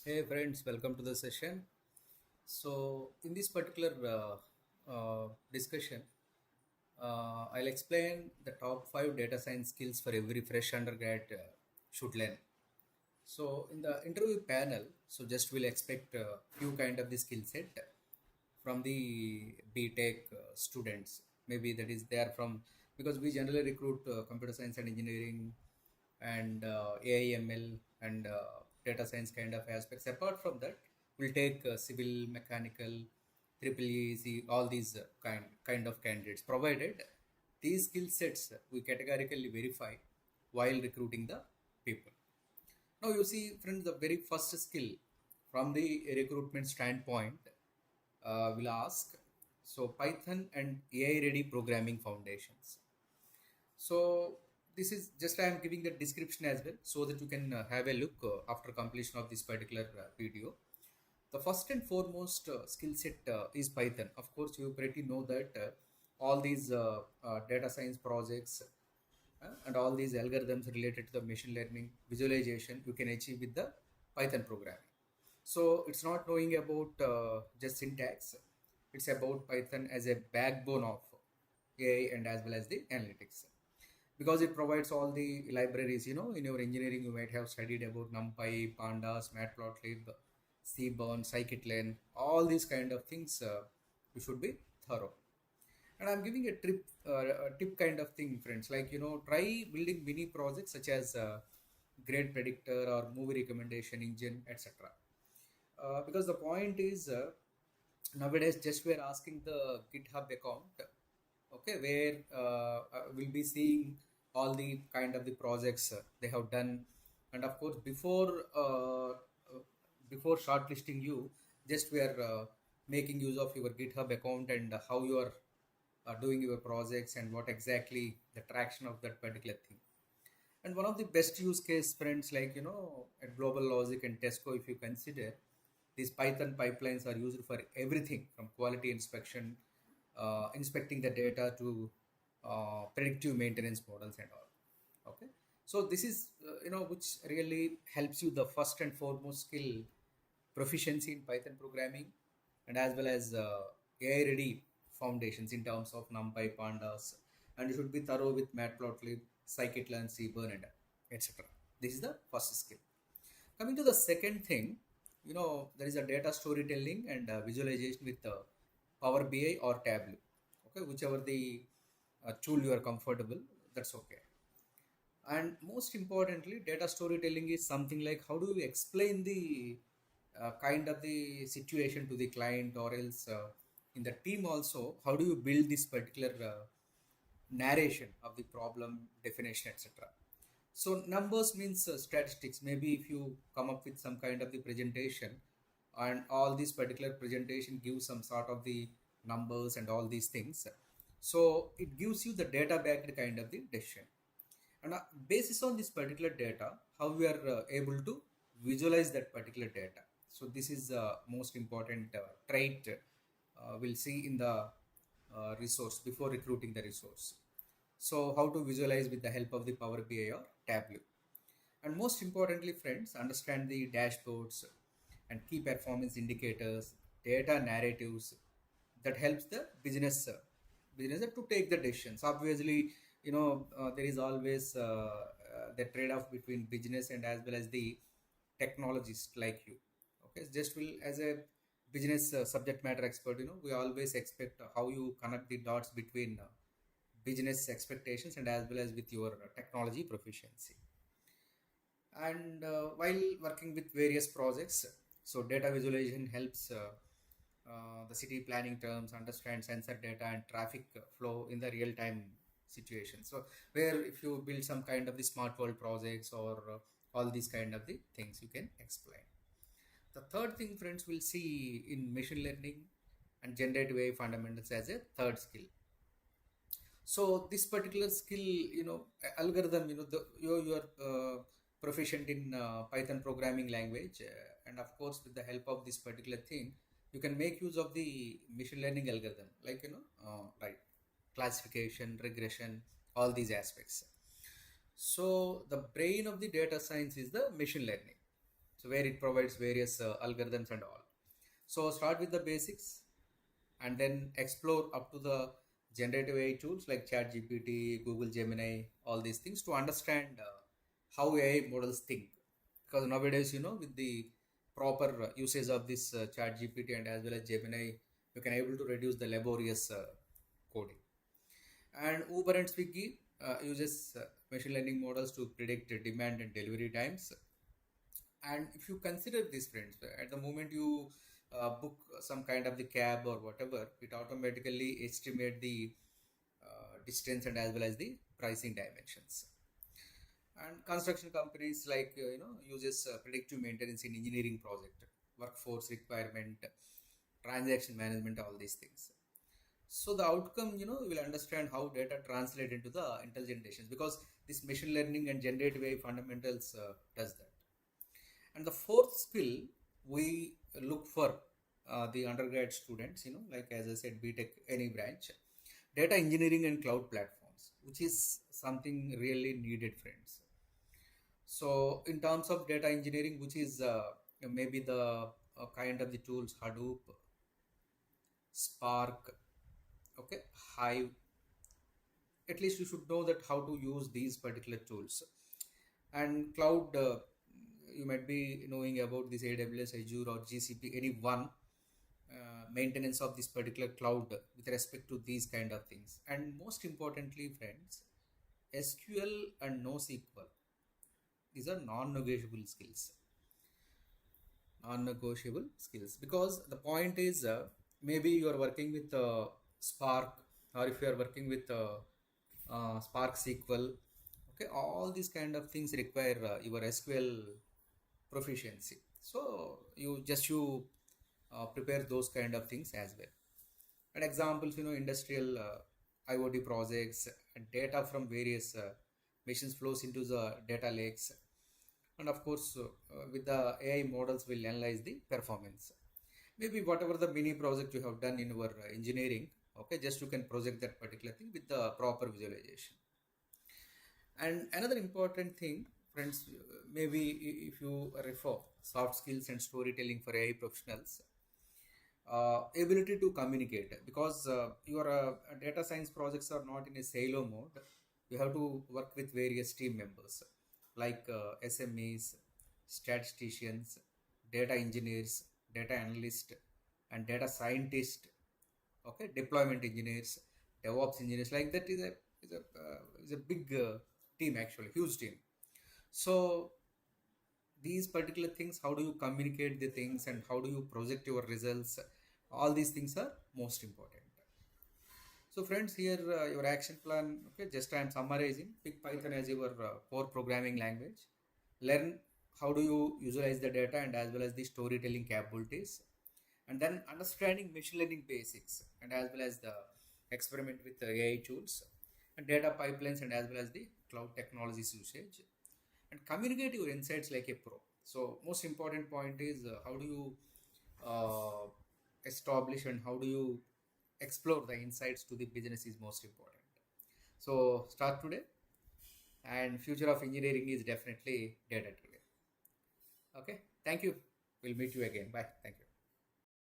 Hey friends, welcome to the session. So, in this particular discussion, I'll explain the top five data science skills for every fresh undergrad should learn. So, in the interview panel, so just we'll expect a few kind of the skill set from the BTech students. Maybe that is they are from because we generally recruit computer science and engineering and AIML and data science kind of aspects. Apart from that, we'll take civil, mechanical, triple EEC, all these kind of candidates. Provided these skill sets we categorically verify while recruiting the people. Now you see, friends, the very first skill from the recruitment standpoint will ask. So Python and AI ready programming foundations. So this is just I am giving the description as well so that you can have a look after completion of this particular video. The first and foremost skill set is Python. Of course, you pretty know that all these data science projects and all these algorithms related to the machine learning visualization you can achieve with the Python programming. So it's not knowing about just syntax. It's about Python as a backbone of AI and as well as the analytics because it provides all the libraries. In your engineering you might have studied about NumPy, Pandas, Matplotlib, Seaborn, Scikit-learn, all these kind of things. You should be thorough. And I'm giving a tip kind of thing, friends. Like try building mini projects such as grade predictor or movie recommendation engine, etc. Because the point is nowadays just we're asking the GitHub account, okay, where we'll be seeing all the kind of the projects they have done. And of course before shortlisting you, just we are making use of your GitHub account and how you are doing your projects and what exactly the traction of that particular thing. And one of the best use case, friends, like at Global Logic and Tesco, if you consider, these Python pipelines are used for everything from quality inspection, inspecting the data to predictive maintenance models and all. Okay, so this is which really helps you the first and foremost skill proficiency in Python programming and as well as AI ready foundations in terms of NumPy, Pandas, and you should be thorough with Matplotlib, Scikit-learn, Seaborn, and etc. This is the first skill. Coming to the second thing, there is a data storytelling and visualization with Power BI or Tableau. Okay, whichever the tool you are comfortable, that's okay. And most importantly, data storytelling is something like how do you explain the kind of the situation to the client or else in the team also, how do you build this particular narration of the problem definition, etc. So numbers means statistics. Maybe if you come up with some kind of the presentation and all this particular presentation gives some sort of the numbers and all these things, so it gives you the data backed kind of the decision. And basis on this particular data, how we are able to visualize that particular data. So this is the most important trait we'll see in the resource before recruiting the resource. So how to visualize with the help of the Power BI or Tableau. And most importantly, friends, understand the dashboards and key performance indicators, data narratives that helps the business to take the decisions. Obviously, there is always the trade-off between business and as well as the technologist like you. Okay, just will as a business subject matter expert, we always expect how you connect the dots between business expectations and as well as with your technology proficiency. And while working with various projects, so data visualization helps the city planning terms understand sensor data and traffic flow in the real time situation. So where if you build some kind of the smart world projects or all these kind of the things you can explain. The third thing, friends, we'll see in machine learning and generative AI fundamentals as a third skill. So this particular skill, algorithm, you are proficient in Python programming language, and of course, with the help of this particular thing, you can make use of the machine learning algorithm, like right, classification, regression, all these aspects. So the brain of the data science is the machine learning. So where it provides various algorithms and all. So start with the basics and then explore up to the generative AI tools like ChatGPT, Google Gemini, all these things to understand how AI models think. Because nowadays, with the proper usage of this ChatGPT and as well as Gemini, you can able to reduce the laborious coding. And Uber and Swiggy uses machine learning models to predict demand and delivery times. And if you consider this, friends, at the moment you book some kind of the cab or whatever, it automatically estimate the distance and as well as the pricing dimensions. And construction companies like uses predictive maintenance in engineering project, workforce requirement, transaction management, all these things. So the outcome, you will understand how data translate into the intelligent decisions, because this machine learning and generative AI fundamentals does that. And the fourth skill we look for the undergrad students, like as I said, BTech, any branch, data engineering and cloud platforms, which is something really needed, friends. So in terms of data engineering, which is maybe the kind of the tools Hadoop, Spark, okay, Hive, at least you should know that how to use these particular tools. And cloud, you might be knowing about this AWS, Azure, or GCP, any one maintenance of this particular cloud with respect to these kind of things. And most importantly, friends, SQL and NoSQL, these are non-negotiable skills. Non-negotiable skills, because the point is maybe you are working with Spark, or if you are working with Spark SQL, okay, all these kind of things require your SQL proficiency. So you prepare those kind of things as well. And examples, industrial IoT projects, and data from various machines flows into the data lakes. And of course, with the AI models, will analyze the performance. Maybe whatever the mini project you have done in your engineering, okay, just you can project that particular thing with the proper visualization. And another important thing, friends, maybe if you refer soft skills and storytelling for AI professionals, ability to communicate, because your data science projects are not in a silo mode. You have to work with various team members like SMEs, statisticians, data engineers, data analyst, and data scientist, okay, deployment engineers, DevOps engineers, like that is a big team, actually huge team. So these particular things, how do you communicate the things and how do you project your results, all these things are most important. So friends, here your action plan, okay, just I am summarizing. Pick Python as your core programming language. Learn how do you visualize the data and as well as the storytelling capabilities, and then understanding machine learning basics and as well as the experiment with the AI tools and data pipelines and as well as the cloud technologies usage, and communicate your insights like a pro. So most important point is how do you uh, establish and how do you explore the insights to the business is most important. So start today, and future of engineering is definitely data driven. Okay, thank you. We'll meet you again. Bye. Thank you.